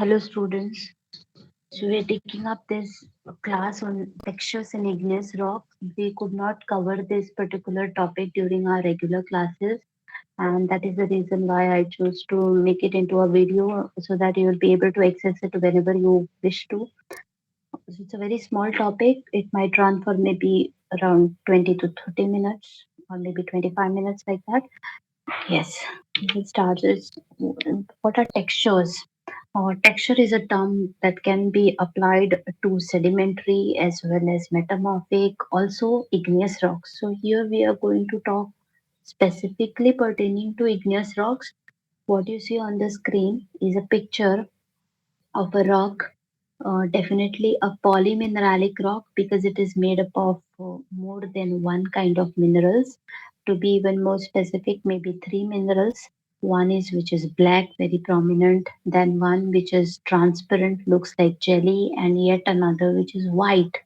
Hello students. So we're taking up this class on textures in igneous rock. We could not cover this particular topic during our regular classes, and that is the reason why I chose to make it into a video so that you will be able to access it whenever you wish to. So it's a very small topic. It might run for maybe around 20 to 30 minutes or maybe 25 minutes like that. Yes, it starts. What are textures? Texture is a term that can be applied to sedimentary as well as metamorphic, also igneous rocks. So here we are going to talk specifically pertaining to igneous rocks. What you see on the screen is a picture of a rock, definitely a polymineralic rock because it is made up of more than one kind of minerals. To be even more specific, maybe three minerals. One is which is black, very prominent, then one which is transparent, looks like jelly, and yet another which is white.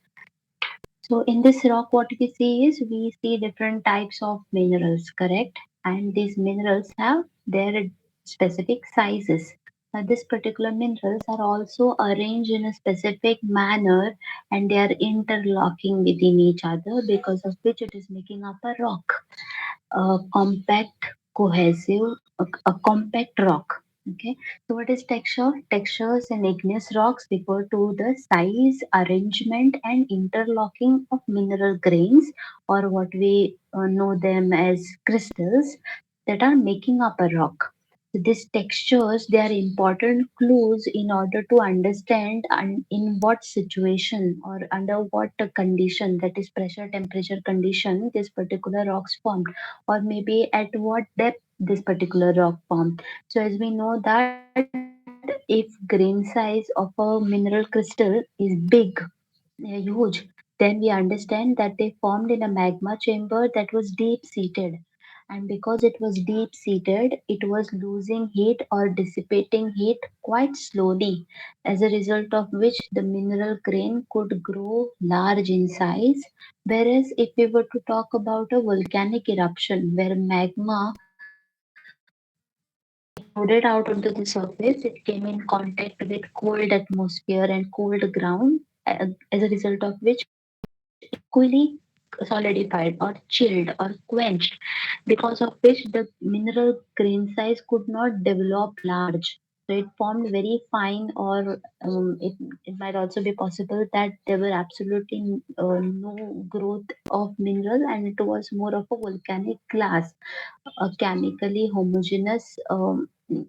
So in this rock, what we see is we see different types of minerals, correct? And these minerals have their specific sizes. Now, these particular minerals are also arranged in a specific manner and they are interlocking within each other because of which it is making up a rock, a compact, cohesive, a compact rock. Okay, so what is texture? Textures in igneous rocks refer to the size, arrangement, and interlocking of mineral grains, or what we know them as crystals, that are making up a rock. So these textures, they are important clues in order to understand and in what situation or under what condition, that is pressure temperature condition, this particular rocks formed, or maybe at what depth this particular rock formed. So as we know that if grain size of a mineral crystal is big, huge, then we understand that they formed in a magma chamber that was deep seated. And because it was deep seated, it was losing heat or dissipating heat quite slowly, as a result of which the mineral grain could grow large in size. Whereas, if we were to talk about a volcanic eruption where magma exploded out onto the surface, it came in contact with cold atmosphere and cold ground, as a result of which it quickly solidified or chilled or quenched, because of which the mineral grain size could not develop large. So it formed very fine, or it might also be possible that there were absolutely no growth of mineral and it was more of a volcanic glass, a chemically homogeneous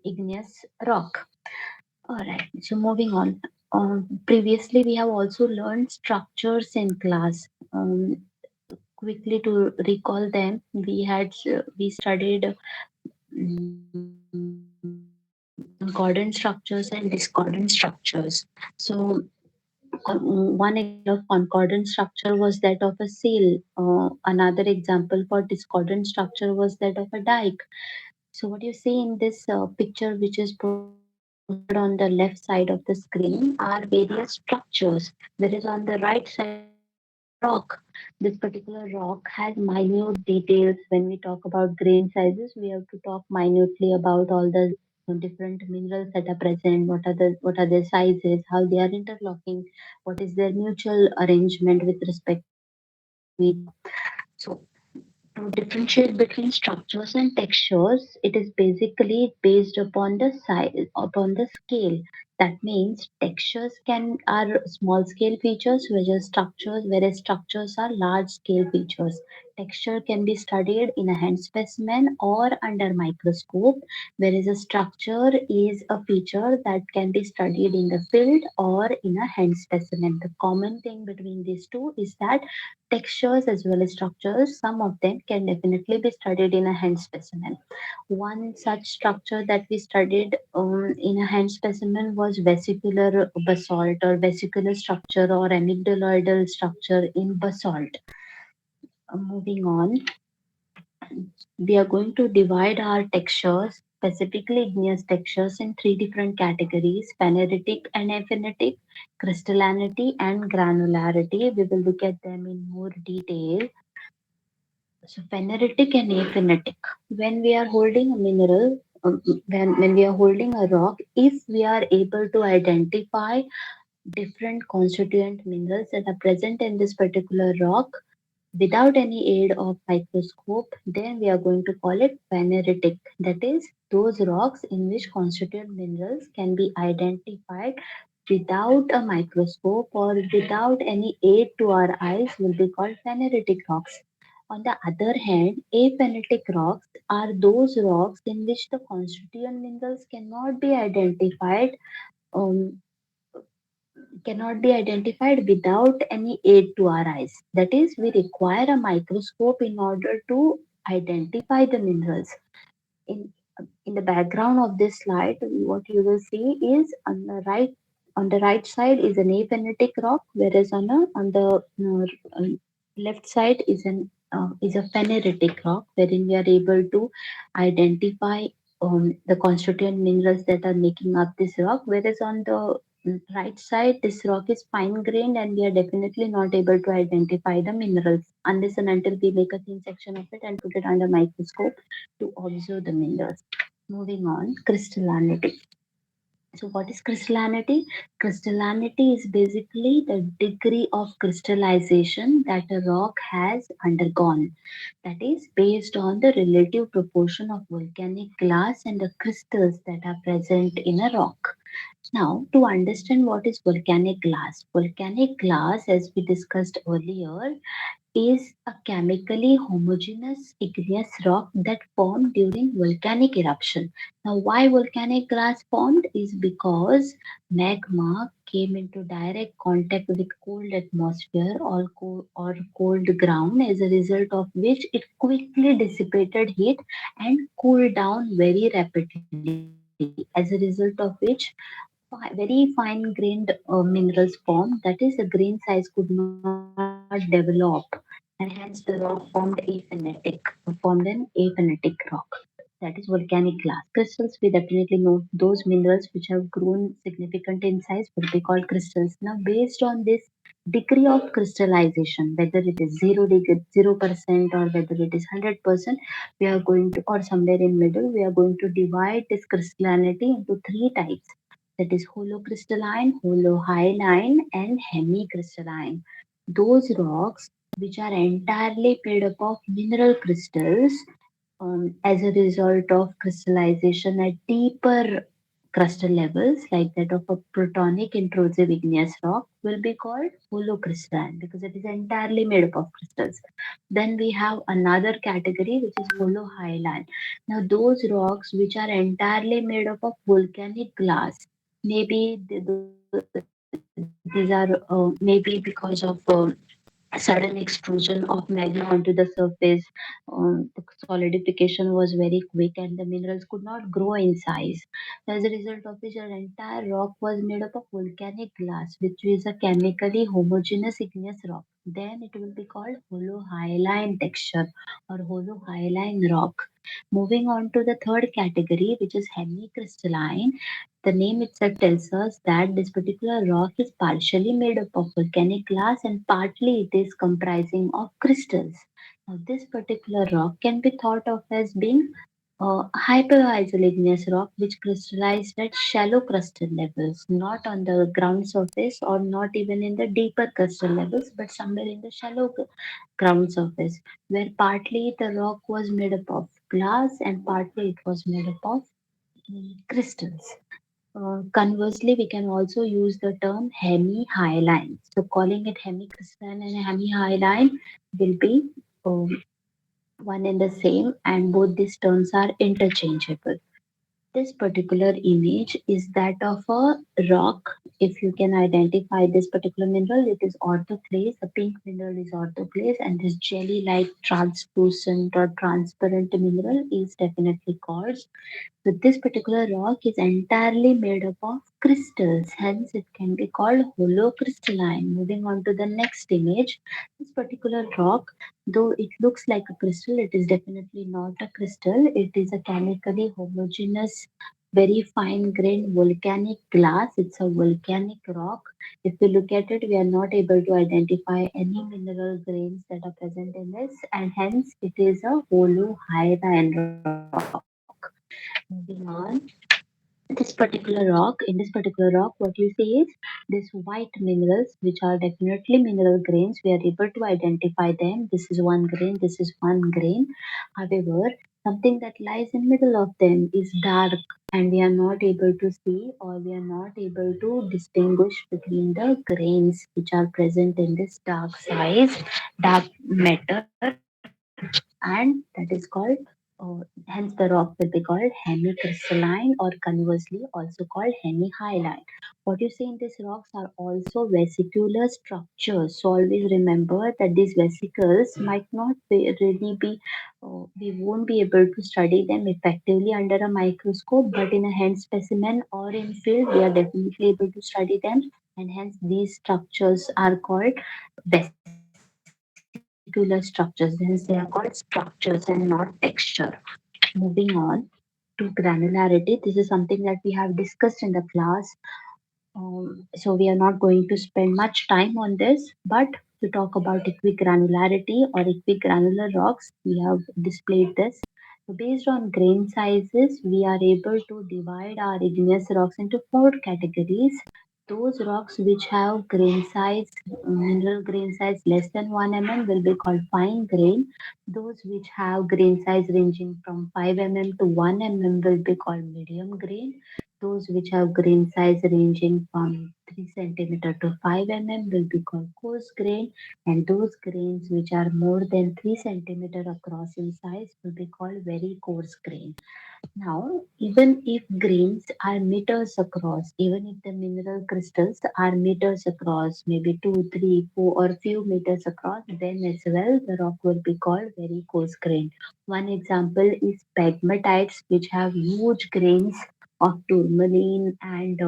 igneous rock. All right, so moving on. Previously, we have also learned structures in class. Quickly to recall them, we studied concordant structures and discordant structures. So, one example of concordant structure was that of a sail. Another example for discordant structure was that of a dike. So what you see in this picture, which is posted on the left side of the screen, are various structures. Whereas on the right side, you see a rock. This particular rock has minute details. When we talk about grain sizes, we have to talk minutely about all the different minerals that are present. What are their sizes? How they are interlocking? What is their mutual arrangement with respect to each other? So to differentiate between structures and textures, it is basically based upon the size, upon the scale. That means textures can are small scale features, whereas structures are large scale features. Texture can be studied in a hand specimen or under microscope, whereas a structure is a feature that can be studied in the field or in a hand specimen. The common thing between these two is that textures as well as structures, some of them can definitely be studied in a hand specimen. One such structure that we studied in a hand specimen was vesicular basalt or vesicular structure or amygdaloidal structure in basalt. Moving on, we are going to divide our textures, specifically igneous textures, in three different categories: pheneritic and aphenetic, crystallinity, and granularity. We will look at them in more detail. So, pheneritic and aphenetic. When we are holding a mineral, when we are holding a rock, if we are able to identify different constituent minerals that are present in this particular rock without any aid of microscope, then we are going to call it pheneritic. That is, those rocks in which constituent minerals can be identified without a microscope or without any aid to our eyes will be called pheneritic rocks. On the other hand, aphenetic rocks are those rocks in which the constituent minerals um, cannot be identified without any aid to our eyes. That is, we require a microscope in order to identify the minerals. In in the background of this slide, what you will see is on the right side is an aphenetic rock, whereas on the left side is a pheneritic rock, wherein we are able to identify the constituent minerals that are making up this rock. Whereas on the right side, this rock is fine grained, and we are definitely not able to identify the minerals unless and until we make a thin section of it and put it under microscope to observe the minerals. Moving on, crystallinity. So, what is crystallinity? Crystallinity is basically the degree of crystallization that a rock has undergone. That is based on the relative proportion of volcanic glass and the crystals that are present in a rock. Now, to understand what is volcanic glass, as we discussed earlier, is a chemically homogeneous igneous rock that formed during volcanic eruption. Now, why volcanic glass formed is because magma came into direct contact with cold atmosphere or cold ground, as a result of which it quickly dissipated heat and cooled down very rapidly, as a result of which very fine grained minerals formed. That is, the grain size could not develop, and hence the rock formed an aphenetic rock. That is volcanic glass. Crystals, we definitely know those minerals which have grown significant in size would be called crystals. Now, based on this degree of crystallization, whether it is 0% or whether it is 100%, we are going to, or somewhere in middle, we are going to divide this crystallinity into three types. That is holocrystalline, holohyaline, and hemicrystalline. Those rocks which are entirely made up of mineral crystals as a result of crystallization at deeper crustal levels, like that of a protonic intrusive igneous rock, will be called holocrystalline because it is entirely made up of crystals. Then we have another category which is holohyaline. Now, those rocks which are entirely made up of volcanic glass, maybe these are maybe because of sudden extrusion of magma onto the surface. The solidification was very quick and the minerals could not grow in size. As a result of which, an entire rock was made up of volcanic glass, which is a chemically homogeneous igneous rock. Then it will be called holohyaline texture or holohyaline rock. Moving on to the third category, which is hemicrystalline. The name itself tells us that this particular rock is partially made up of volcanic glass and partly it is comprising of crystals. Now, this particular rock can be thought of as being a hyperisogenious rock which crystallized at shallow crustal levels, not on the ground surface or not even in the deeper crustal levels, but somewhere in the shallow ground surface, where partly the rock was made up of glass and partly it was made up of crystals. Conversely, we can also use the term hemi-hyaline. So, calling it hemicrystalline and hemi-hyaline will be one and the same, and both these terms are interchangeable. This particular image is that of a rock. If you can identify this particular mineral, it is orthoclase. The pink mineral is orthoclase, and this jelly-like translucent or transparent mineral is definitely quartz. So this particular rock is entirely made up of crystals, hence it can be called holocrystalline. Moving on to the next image, this particular rock, though it looks like a crystal, it is definitely not a crystal. It is a chemically homogeneous, very fine grained volcanic glass. It's a volcanic rock. If we look at it, we are not able to identify any mineral grains that are present in this, and hence it is a holohyaline rock. Moving on, in this particular rock, what you see is these white minerals, which are definitely mineral grains. We are able to identify them. This is one grain, this is one grain. However, something that lies in middle of them is dark, and we are not able to see, or we are not able to distinguish between the grains which are present in this dark matter, and that is called hence the rock will be called hemicrystalline, or conversely also called hemihyalite. What you see in these rocks are also vesicular structures. So always remember that these vesicles might not really be, we won't be able to study them effectively under a microscope, but in a hand specimen or in field, we are definitely able to study them, and hence these structures are called vesicular structures. Hence they are called structures and not texture. Moving on to granularity, this is something that we have discussed in the class. So we are not going to spend much time on this, but to talk about equigranularity or equigranular rocks, we have displayed this. So based on grain sizes, we are able to divide our igneous rocks into four categories. Those rocks which have grain size, mineral grain size less than 1 mm will be called fine grain. Those which have grain size ranging from 5 mm to 1 mm will be called medium grain. Those which have grain size ranging from 3 centimeter to 5 mm will be called coarse grain, and those grains which are more than 3 centimeter across in size will be called very coarse grain. Now, even if grains are meters across, even if the mineral crystals are meters across, maybe 2, 3, 4, or few meters across, then as well the rock will be called very coarse grain. One example is pegmatites, which have huge grains of tourmaline and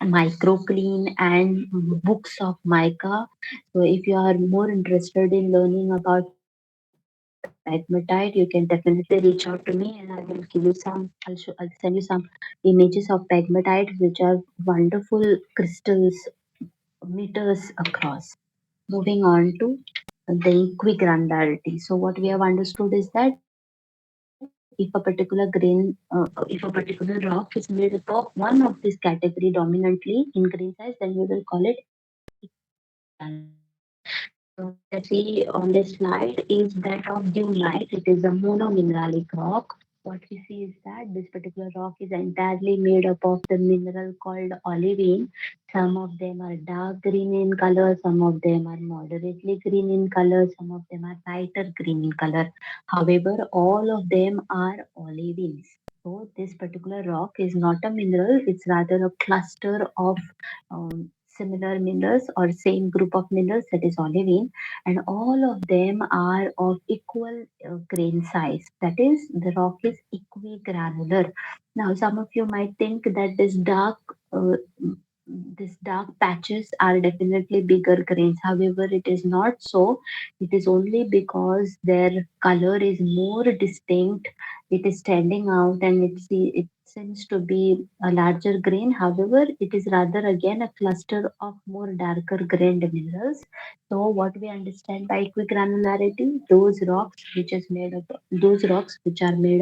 microclean and books of mica. So, if you are more interested in learning about pegmatite, you can definitely reach out to me, and I will give you some. I'll send you some images of pegmatites, which are wonderful crystals, meters across. Moving on to the equigranularity. So, what we have understood is that if a particular rock is made up of one of this category dominantly in grain size, then we will call it equigranular. So what we see on this slide is that of duelite. It is a monomineralic rock. What we see is that this particular rock is entirely made up of the mineral called olivine. Some of them are dark green in color, some of them are moderately green in color, some of them are lighter green in color. However, all of them are olivines. So this particular rock is not a mineral, it's rather a cluster of similar minerals or same group of minerals, that is olivine, and all of them are of equal grain size. That is, the rock is equigranular. Now, some of you might think that uh, these dark patches are definitely bigger grains. However, it is not so. It is only because their color is more distinct, it is standing out, and it seems to be a larger grain. However, it is rather again a cluster of more darker grained minerals. So, what we understand by equigranularity, those rocks which are made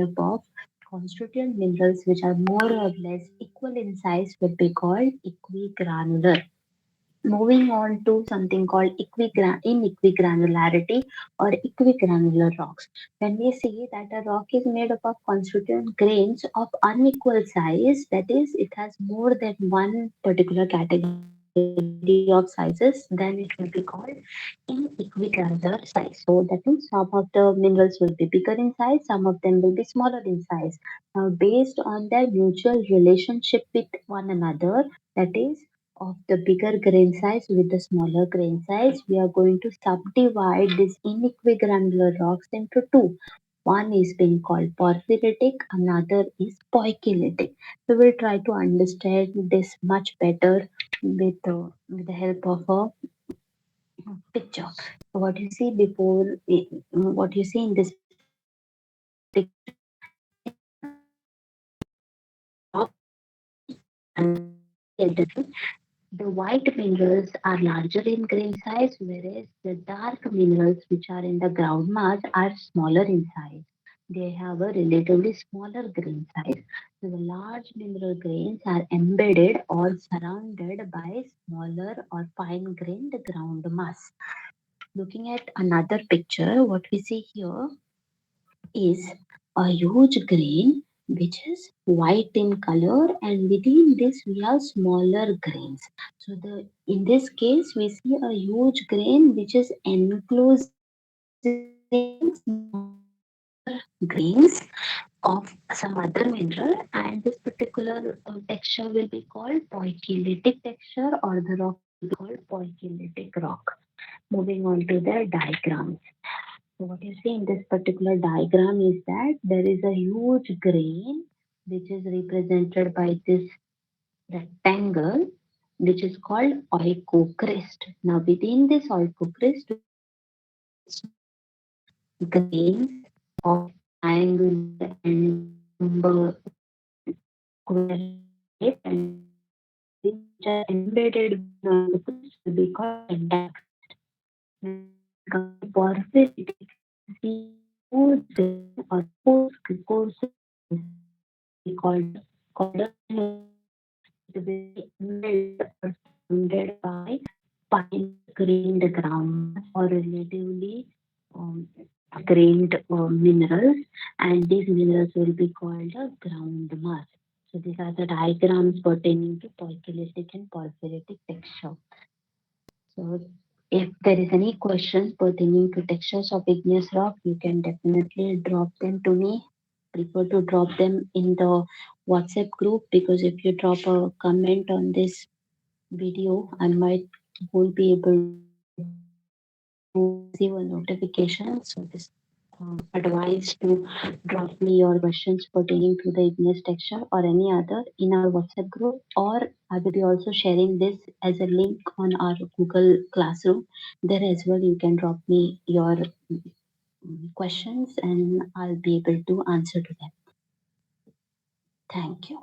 up of constituent minerals which are more or less equal in size will be called equigranular. Moving on to something called inequigranularity or equigranular rocks. When we see that a rock is made up of constituent grains of unequal size, that is, it has more than one particular category of sizes, then it will be called inequigranular size. So that means some of the minerals will be bigger in size, some of them will be smaller in size. Now, based on their mutual relationship with one another, that is, of the bigger grain size with the smaller grain size, we are going to subdivide these inequigranular rocks into two. One is being called porphyritic, another is poikilotic. We will try to understand this much better with the help of a picture. So what you see in this picture is a rock and the white minerals are larger in grain size, whereas the dark minerals which are in the ground mass are smaller in size. they have a relatively smaller grain size. So the large mineral grains are embedded or surrounded by smaller or fine grained ground mass. Looking at another picture, what we see here is a huge grain which is white in color, and within this we have smaller grains. So the in this case we see a huge grain which is enclosing smaller grains of some other mineral, and this particular texture will be called poikilotic texture, or the rock will be called poikilotic rock. Moving on to the diagrams. So what you see in this particular diagram is that there is a huge grain which is represented by this rectangle which is called oikocrest. Now within this oikocrest we have smaller grains of triangular and rhomboid square shape, and these grains which are embedded within oikocrest will be called pentacrest. Now when we come to porphyritic, we see a huge grain or a coarser grain will be called quadernites. It will be embedded or surrounded by finer grained ground mass or relatively um, grained minerals, and these minerals will be called a ground mass. So these are the diagrams pertaining to poikilotic and porphyritic texture. So if there is any questions pertaining to textures of igneous rock, you can definitely drop them to me. Prefer to drop them in the WhatsApp group, because if you drop a comment on this video, I might won't be able to receive a notification. So this advice to drop me your questions pertaining to the igneous texture or any other in our WhatsApp group, or I will be also sharing this as a link on our Google Classroom. There as well, you can drop me your questions and I'll be able to answer to them. Thank you.